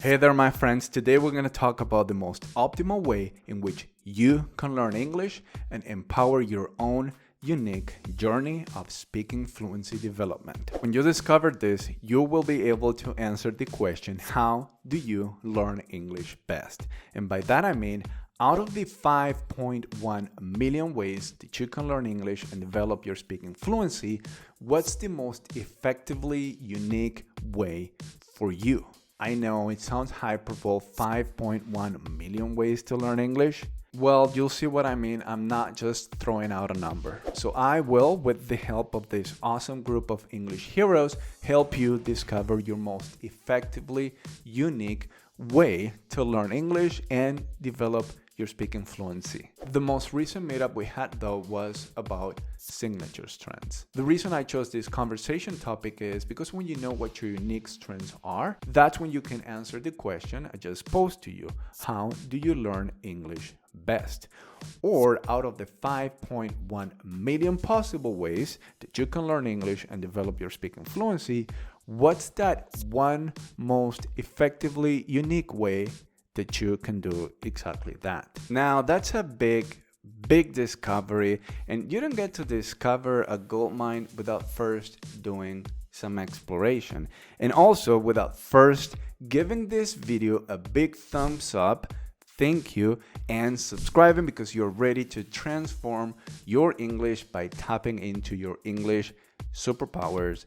Hey there, my friends. Today we're going to talk about the most optimal way in which you can learn English and empower your own unique journey of speaking fluency development. When you discover this, you will be able to answer the question, how do you learn English best? And by that I mean, out of the 5.1 million ways that you can learn English and develop your speaking fluency, what's the most effectively unique way for you? I know it sounds hyperbole, 5.1 million ways to learn English. Well, you'll see what I mean. I'm not just throwing out a number. So I will, with the help of this awesome group of English heroes, help you discover your most effectively unique way to learn English and develop your speaking fluency. The most recent meetup we had though was about signature strengths. The reason I chose this conversation topic is because when you know what your unique strengths are, that's when you can answer the question I just posed to you. How do you learn English best? Or out of the 5.1 million possible ways that you can learn English and develop your speaking fluency, what's that one most effectively unique way that you can do exactly that? Now, that's a big discovery, and you don't get to discover a gold mine without first doing some exploration, and also without first giving this video a big thumbs up. Thank you, and subscribing, because you're ready to transform your English by tapping into your English superpowers.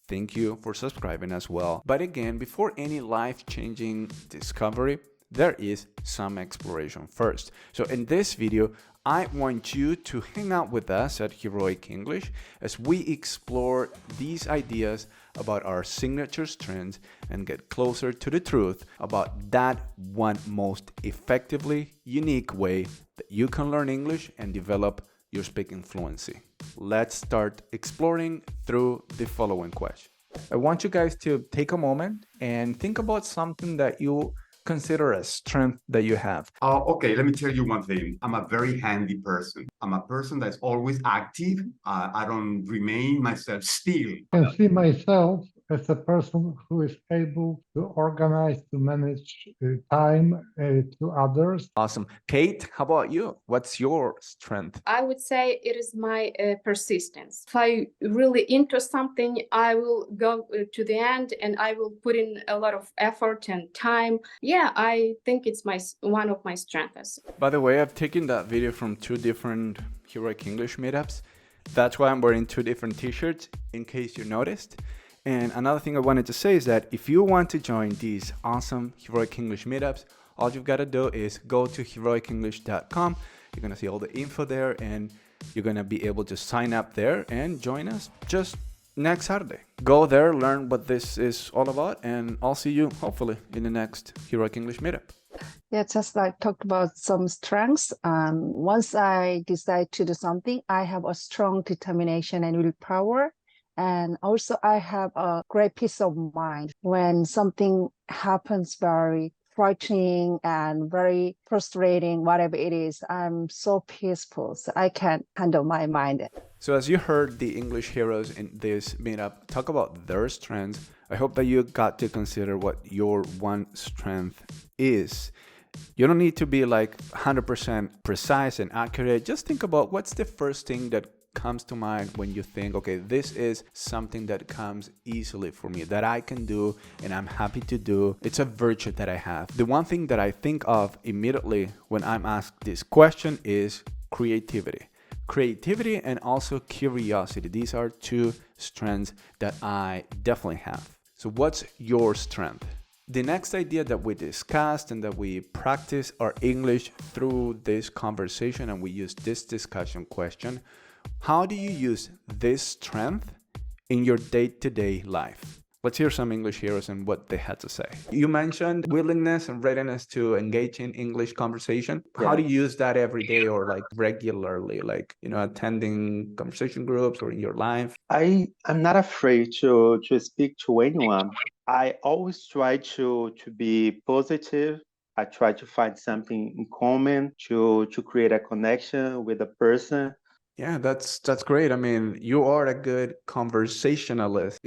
Thank you for subscribing as well. But again, before any life-changing discovery, there is some exploration first. So in this video, I want you to hang out with us at Heroic English as we explore these ideas about our signature strengths and get closer to the truth about that one most effectively unique way that you can learn English and develop your speaking fluency. Let's start exploring through the following question. I want you guys to take a moment and think about something that you consider a strength that you have. Okay, let me tell you one thing. I'm a very handy person. I'm a person that's always active. I don't remain myself still. I see myself as a person who is able to organize, to manage time to others. Awesome. Kate, how about you? What's your strength? I would say it is my persistence. If I really into something, I will go to the end and I will put in a lot of effort and time. Yeah, I think it's one of my strengths. By the way, I've taken that video from two different Heroic English meetups. That's why I'm wearing two different t-shirts, in case you noticed. And another thing I wanted to say is that if you want to join these awesome Heroic English meetups, all you've got to do is go to heroicenglish.com. You're going to see all the info there, and you're going to be able to sign up there and join us just next Saturday. Go there, learn what this is all about, and I'll see you hopefully in the next Heroic English meetup. Yeah, just like talked about some strengths. Once I decide to do something, I have a strong determination and willpower. And also I have a great peace of mind. When something happens very frightening and very frustrating, whatever it is, I'm so peaceful. So I can handle my mind. So as you heard the English heroes in this meetup talk about their strengths, I hope that you got to consider what your one strength is. You don't need to be like 100% precise and accurate. Just think about what's the first thing that comes to mind when you think, okay, this is something that comes easily for me, that I can do and I'm happy to do. It's a virtue that I have. The one thing that I think of immediately when I'm asked this question is creativity. Creativity and also curiosity. These are two strengths that I definitely have. So what's your strength? The next idea that we discussed and that we practice our English through this conversation, and we use this discussion question: how do you use this strength in your day-to-day life? Let's hear some English heroes and what they had to say. You mentioned willingness and readiness to engage in English conversation. How do you use that every day or like regularly, like, attending conversation groups or in your life? I'm not afraid to speak to anyone. I always try to be positive. I try to find something in common to create a connection with a person. Yeah, that's great. I mean, you are a good conversationalist,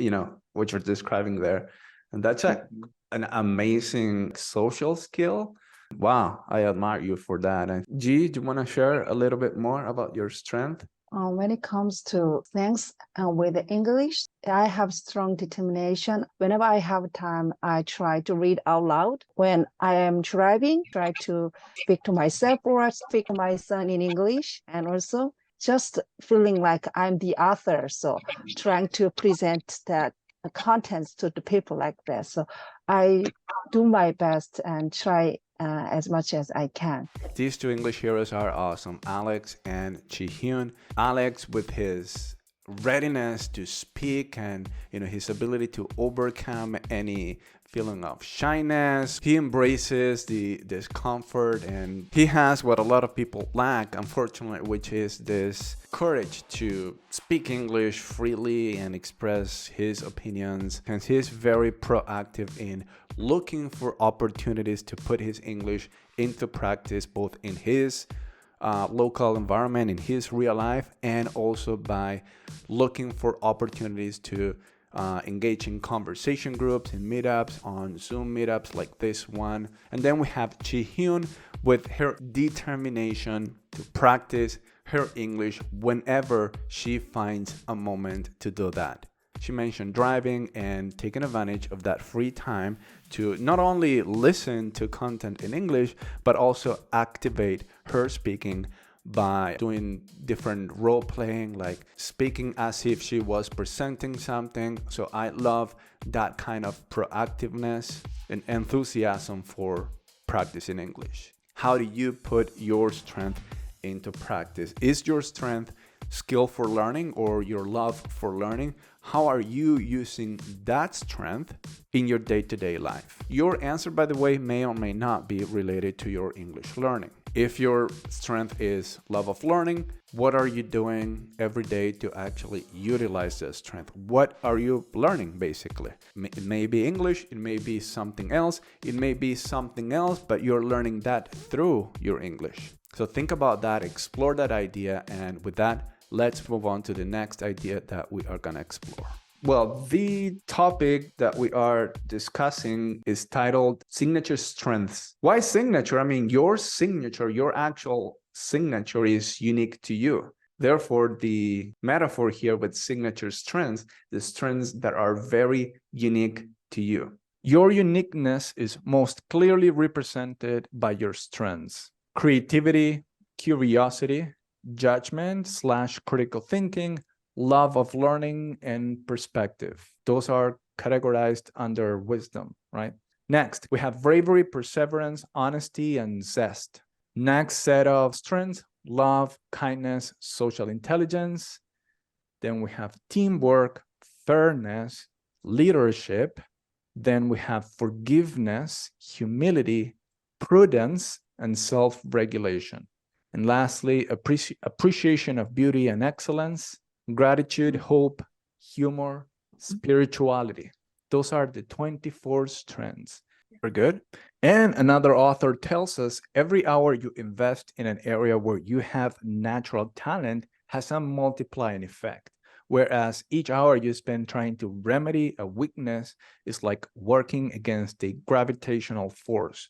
what you're describing there. And that's an amazing social skill. Wow, I admire you for that. And G, do you want to share a little bit more about your strength? When it comes to things with English, I have strong determination. Whenever I have time, I try to read out loud. When I am driving, try to speak to myself or speak to my son in English. And also just feeling like I'm the author. So trying to present that contents to the people like that. So I do my best and try as much as I can. These two English heroes are awesome, Alex and Chi-hyun. Alex, with his readiness to speak and his ability to overcome any feeling of shyness, he embraces the discomfort, and he has what a lot of people lack, unfortunately, which is this courage to speak English freely and express his opinions. And he's very proactive in looking for opportunities to put his English into practice, both in his local environment, in his real life, and also by looking for opportunities to engage in conversation groups and meetups, on Zoom meetups like this one. And then we have Chi-hyun with her determination to practice her English whenever she finds a moment to do that. She mentioned driving and taking advantage of that free time to not only listen to content in English, but also activate her speaking by doing different role playing, like speaking as if she was presenting something. So I love that kind of proactiveness and enthusiasm for practicing English. How do you put your strength into practice? Is your strength skill for learning or your love for learning? How are you using that strength in your day-to-day life? Your answer, by the way, may or may not be related to your English learning. If your strength is love of learning, what are you doing every day to actually utilize that strength? What are you learning, basically? It may be English, it may be something else, but you're learning that through your English. So think about that, explore that idea, and with that, let's move on to the next idea that we are going to explore. Well, the topic that we are discussing is titled Signature Strengths. Why signature? I mean, your signature, your actual signature is unique to you. Therefore, the metaphor here with signature strengths, the strengths that are very unique to you. Your uniqueness is most clearly represented by your strengths: creativity, curiosity, judgment/critical thinking, love of learning, and perspective. Those are categorized under wisdom, right? Next, we have bravery, perseverance, honesty, and zest. Next set of strengths: love, kindness, social intelligence. Then we have teamwork, fairness, leadership. Then we have forgiveness, humility, prudence, and self-regulation. And lastly, appreciation of beauty and excellence, gratitude, hope, humor, spirituality. Those are the 24 strengths. We're good? And another author tells us every hour you invest in an area where you have natural talent has a multiplying effect. Whereas each hour you spend trying to remedy a weakness is like working against a gravitational force.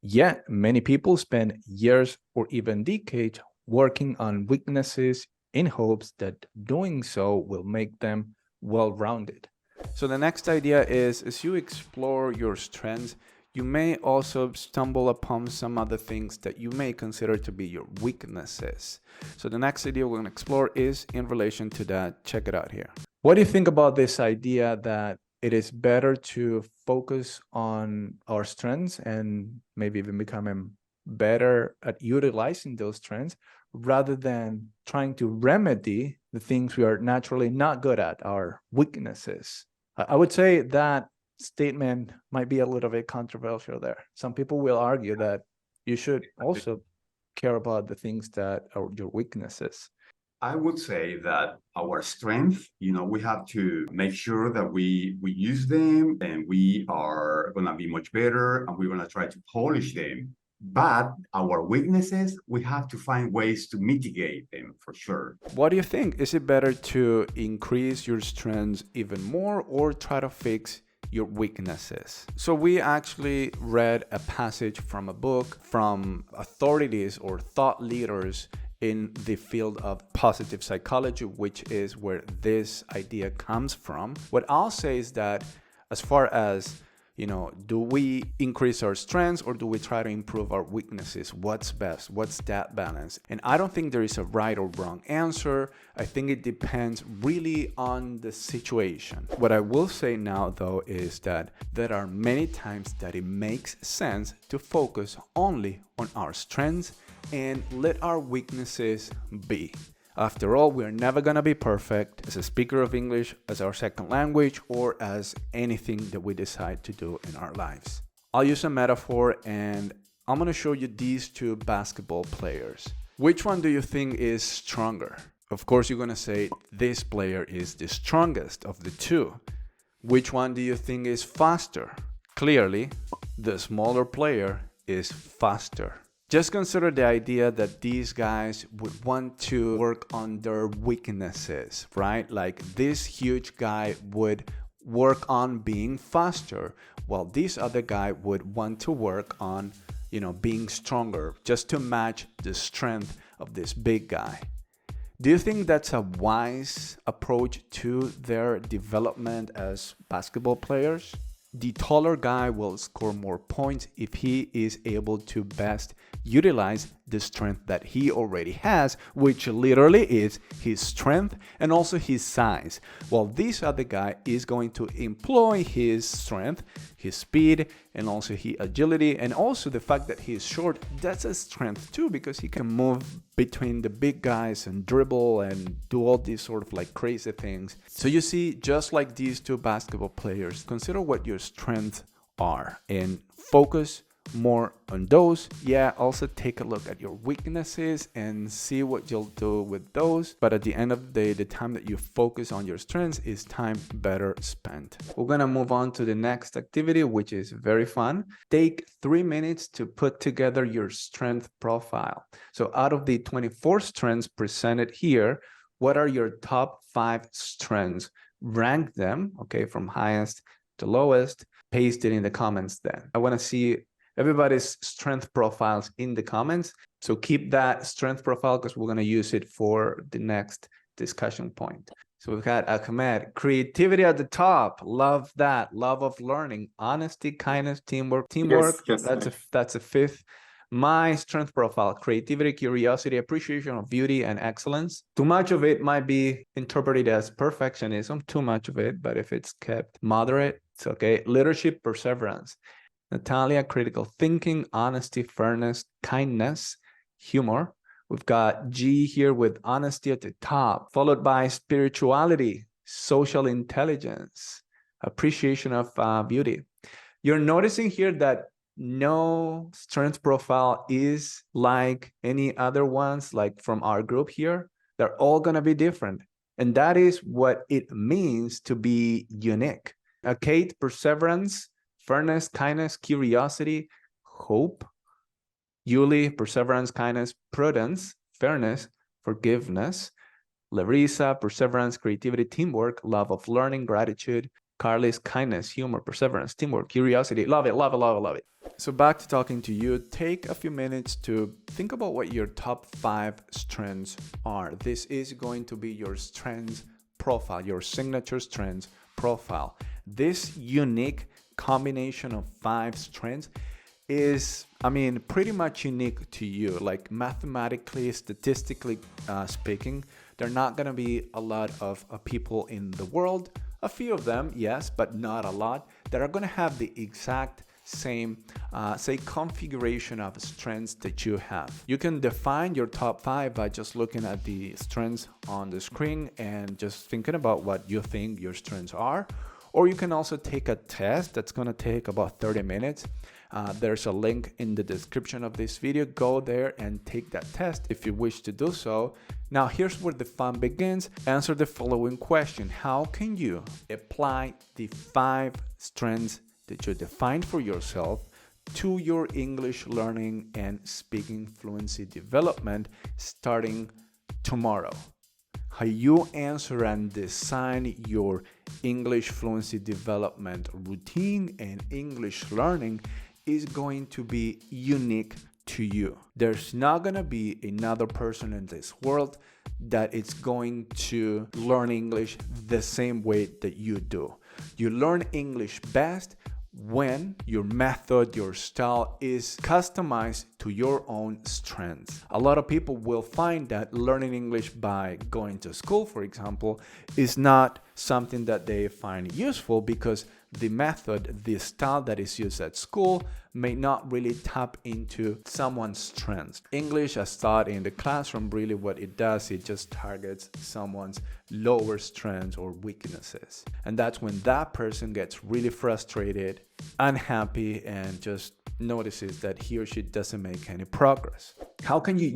Yet, many people spend years or even decades working on weaknesses in hopes that doing so will make them well-rounded. So the next idea is, as you explore your strengths, you may also stumble upon some other things that you may consider to be your weaknesses. So the next idea we're going to explore is in relation to that. Check it out here. What do you think about this idea that it is better to focus on our strengths and maybe even becoming better at utilizing those strengths rather than trying to remedy the things we are naturally not good at, our weaknesses? I would say that statement might be a little bit controversial there. Some people will argue that you should also care about the things that are your weaknesses. I would say that our strength, we have to make sure that we use them and we are going to be much better and we're going to try to polish them. But our weaknesses, we have to find ways to mitigate them for sure. What do you think? Is it better to increase your strengths even more or try to fix your weaknesses. So we actually read a passage from a book from authorities or thought leaders in the field of positive psychology, which is where this idea comes from. What I'll say is that as far as, do we increase our strengths or do we try to improve our weaknesses? What's best? What's that balance? And I don't think there is a right or wrong answer. I think it depends really on the situation. What I will say now, though, is that there are many times that it makes sense to focus only on our strengths and let our weaknesses be. After all, we're never gonna be perfect as a speaker of English, as our second language, or as anything that we decide to do in our lives. I'll use a metaphor and I'm gonna show you these two basketball players. Which one do you think is stronger? Of course, you're gonna say this player is the strongest of the two. Which one do you think is faster? Clearly, the smaller player is faster. Just consider the idea that these guys would want to work on their weaknesses, right? Like this huge guy would work on being faster, while this other guy would want to work on, being stronger, just to match the strength of this big guy. Do you think that's a wise approach to their development as basketball players? The taller guy will score more points if he is able to best utilize the strength that he already has, which literally is his strength and also his size. While this other guy is going to employ his strength, his speed, and also his agility, and also the fact that he is short. That's a strength too, because he can move between the big guys and dribble and do all these sort of like crazy things. So you see, just like these two basketball players, consider what your strengths are and focus more on those. Yeah, also take a look at your weaknesses and see what you'll do with those. But at the end of the day, the time that you focus on your strengths is time better spent. We're gonna move on to the next activity, which is very fun. Take 3 minutes to put together your strength profile. So out of the 24 strengths presented here, what are your top 5 strengths? Rank them, okay, from highest to lowest. Paste it in the comments then. I wanna see everybody's strength profiles in the comments. So keep that strength profile because we're going to use it for the next discussion point. So we've got Ahmed, creativity at the top. Love that. Love of learning, honesty, kindness, teamwork. Yes, That's a 5th. My strength profile, creativity, curiosity, appreciation of beauty and excellence. Too much of it might be interpreted as perfectionism, too much of it, but if it's kept moderate, it's okay. Leadership, perseverance. Natalia, critical thinking, honesty, fairness, kindness, humor. We've got G here with honesty at the top, followed by spirituality, social intelligence, appreciation of beauty. You're noticing here that no strength profile is like any other ones, like from our group here. They're all going to be different. And that is what it means to be unique. Kate, perseverance, fairness, kindness, curiosity, hope. Yuli, perseverance, kindness, prudence, fairness, forgiveness. Larissa, perseverance, creativity, teamwork, love of learning, gratitude. Carly's, kindness, humor, perseverance, teamwork, curiosity. Love it, love it, love it, love it. So back to talking to you. Take a few minutes to think about what your top 5 strengths are. This is going to be your strengths profile, your signature strengths profile. This unique combination of 5 strengths is, pretty much unique to you. Like mathematically, statistically speaking, there are not going to be a lot of people in the world, a few of them, yes, but not a lot, that are going to have the exact same, configuration of strengths that you have. You can define your top 5 by just looking at the strengths on the screen and just thinking about what you think your strengths are. Or you can also take a test that's going to take about 30 minutes. There's a link in the description of this video. Go there and take that test if you wish to do so. Now, here's where the fun begins. Answer the following question. How can you apply the 5 strengths that you defined for yourself to your English learning and speaking fluency development starting tomorrow? how you answer and design your English fluency development routine and English learning is going to be unique to you. There's not going to be another person in this world that is going to learn English the same way that you do. You learn English best when your method, your style is customized to your own strengths. A lot of people will find that learning English by going to school, for example, is not something that they find useful because the method, the style that is used at school may not really tap into someone's strengths. English as taught in the classroom, really what it does, it just targets someone's lower strengths or weaknesses. And that's when that person gets really frustrated, unhappy, and just notices that he or she doesn't make any progress. How can you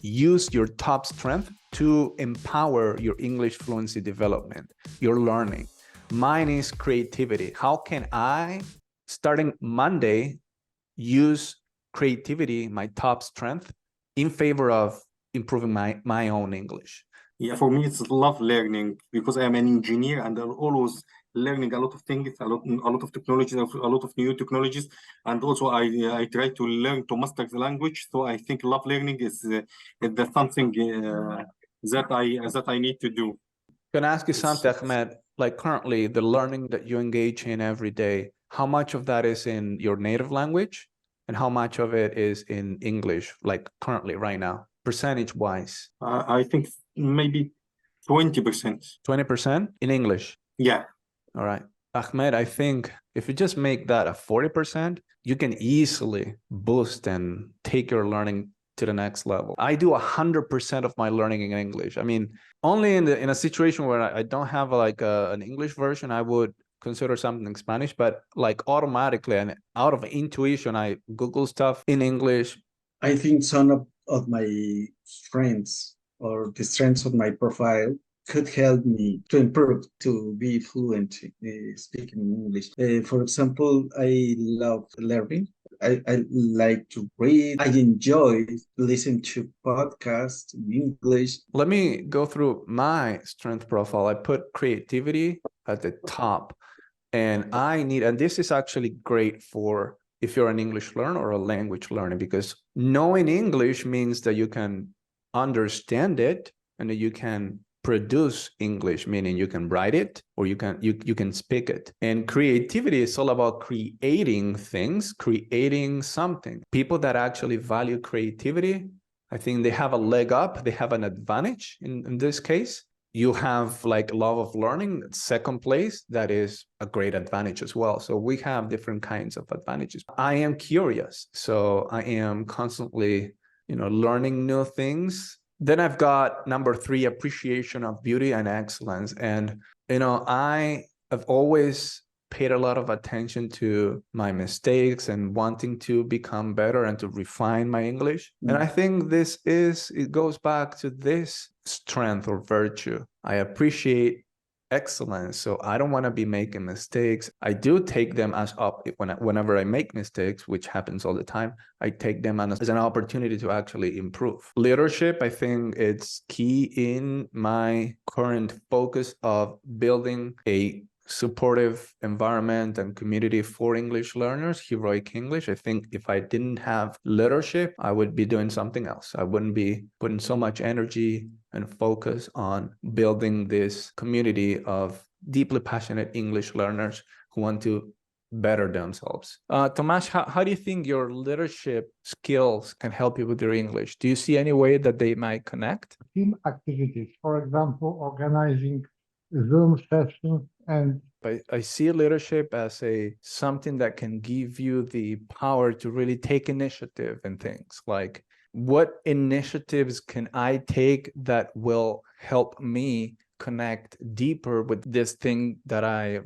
use your top strength to empower your English fluency development, your learning? Mine is creativity. How can I, starting Monday, use creativity, my top strength, in favor of improving my own English? Yeah, for me, it's love learning because I'm an engineer and I'm always learning a lot of things, a lot of technologies, a lot of new technologies, and also I try to learn to master the language. So I think love learning is something that I need to do. Can I ask you something, Ahmed? Like currently, the learning that you engage in every day, how much of that is in your native language, and how much of it is in English? Like currently, right now, percentage-wise. I think maybe 20%. 20% in English. Yeah. All right. Ahmed, I think if you just make that a 40%, you can easily boost and take your learning to the next level. I do 100% of my learning in English. I mean, only in a situation where I don't have like an English version, I would consider something in Spanish, but like automatically and out of intuition, I Google stuff in English. I think some of my strengths or the strengths of my profile could help me to improve, to be fluent speaking English. For example, I love learning. I like to read. I enjoy listening to podcasts in English. Let me go through my strength profile. I put creativity at the top, and this is actually great for if you're an English learner or a language learner, because knowing English means that you can understand it and that you can produce English, meaning you can write it or you can speak it. And creativity is all about creating things, creating something. People that actually value creativity, I think they have a leg up, they have an advantage in this case. You have like love of learning, second place, that is a great advantage as well. So we have different kinds of advantages. I am curious, so I am constantly, learning new things. Then I've got number 3, appreciation of beauty and excellence. And, I have always paid a lot of attention to my mistakes and wanting to become better and to refine my English. And I think it goes back to this strength or virtue. I appreciate excellence. So I don't want to be making mistakes. I do take them as up whenever I make mistakes, which happens all the time. I take them as an opportunity to actually improve. Leadership, I think it's key in my current focus of building a supportive environment and community for English learners, heroic English. I think if I didn't have leadership, I would be doing something else. I wouldn't be putting so much energy and focus on building this community of deeply passionate English learners who want to better themselves. Tomasz, how do you think your leadership skills can help you with your English? Do you see any way that they might connect? Team activities, for example, organizing Zoom sessions and I see leadership as something that can give you the power to really take initiative in things. Like, what initiatives can I take that will help me connect deeper with this thing that I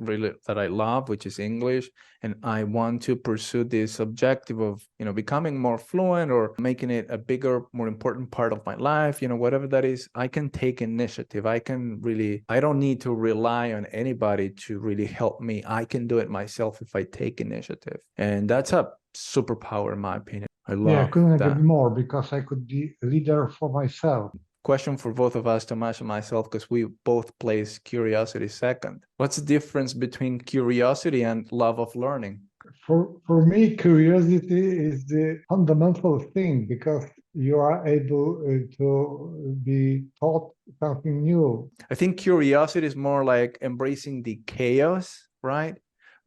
love, which is English, and I want to pursue this objective of becoming more fluent or making it a bigger, more important part of my life, whatever that is. I can take initiative. I don't need to rely on anybody to really help me. I can do it myself if I take initiative, and that's a superpower in my opinion. I love I couldn't that. agree more, because I could be a leader for myself. Question for both of us, Tomasz and myself, because we both place curiosity second. What's the difference between curiosity and love of learning? For me, curiosity is the fundamental thing because you are able to be taught something new. I think curiosity is more like embracing the chaos, right?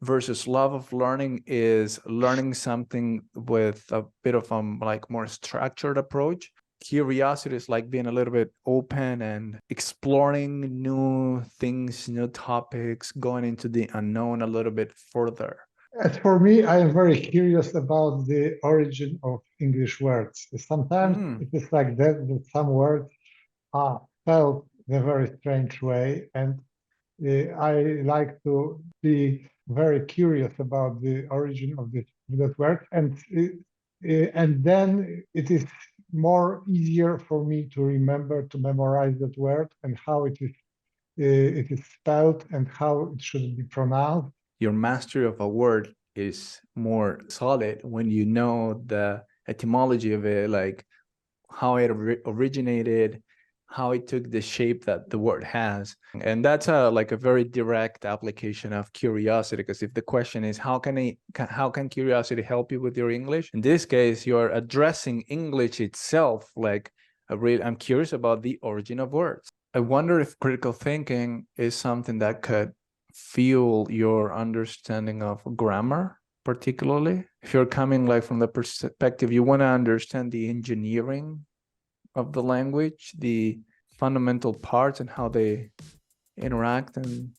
Versus love of learning is learning something with a bit of like more structured approach. Curiosity is like being a little bit open and exploring new things, new topics, going into the unknown a little bit further. As for me, I am very curious about the origin of English words. Sometimes it is like that some words are spelled in a very strange way, and I like to be very curious about the origin of that word, and then it is more easier for me to remember to memorize that word and how it is spelled and how it should be pronounced. Your mastery of a word is more solid when you know the etymology of it, like how it originated, how it took the shape that the word has. And that's like a very direct application of curiosity, because if the question is how can curiosity help you with your English, in this case you're addressing English itself, like I'm curious about the origin of words. I wonder if critical thinking is something that could fuel your understanding of grammar, particularly if you're coming like from the perspective you want to understand the engineering of the language, the fundamental parts and how they interact and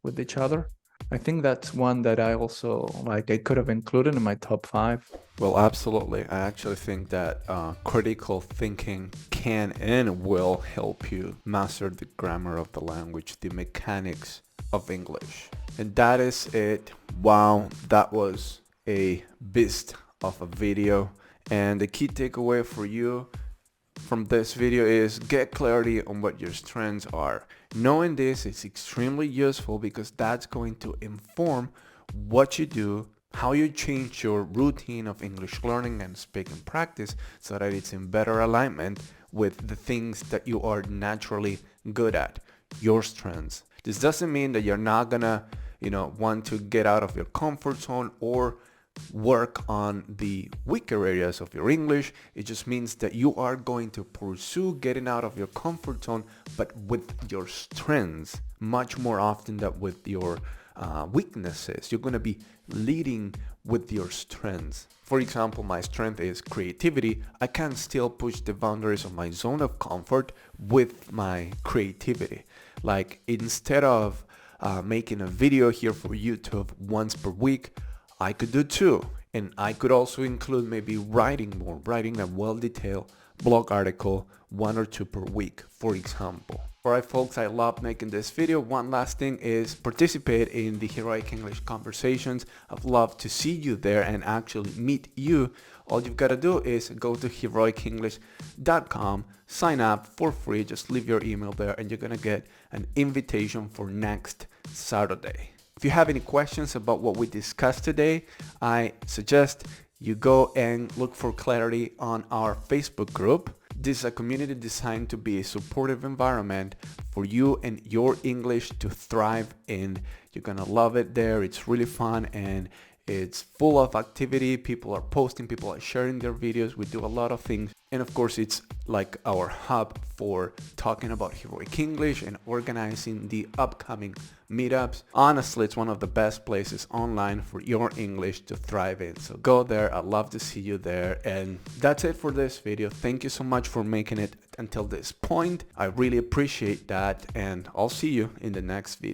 with each other. I think that's one that I also like. I could have included in my top 5. Well, absolutely. I actually think that critical thinking can and will help you master the grammar of the language, the mechanics of English. And that is it. Wow, that was a beast of a video. And the key takeaway for you from this video is get clarity on what your strengths are. Knowing this is extremely useful because that's going to inform what you do, how you change your routine of English learning and speaking practice so that it's in better alignment with the things that you are naturally good at, your strengths. This doesn't mean that you're not gonna, want to get out of your comfort zone or work on the weaker areas of your English. It just means that you are going to pursue getting out of your comfort zone, but with your strengths much more often than with your weaknesses. You're going to be leading with your strengths. For example, my strength is creativity. I can still push the boundaries of my zone of comfort with my creativity. Like instead of making a video here for YouTube once per week, I could do 2, and I could also include maybe writing a well-detailed blog article 1 or 2 per week, for example. Alright folks, I love making this video. One last thing is participate in the Heroic English Conversations. I'd love to see you there and actually meet you. All you've got to do is go to heroicenglish.com, sign up for free, just leave your email there and you're gonna get an invitation for next Saturday. If you have any questions about what we discussed today, I suggest you go and look for clarity on our Facebook group. This is a community designed to be a supportive environment for you and your English to thrive in. You're gonna love it there. It's really fun and it's full of activity. People are posting, people are sharing their videos. We do a lot of things. And of course, it's like our hub for talking about heroic English and organizing the upcoming meetups. Honestly, it's one of the best places online for your English to thrive in. So go there. I'd love to see you there. And that's it for this video. Thank you so much for making it until this point. I really appreciate that. And I'll see you in the next video.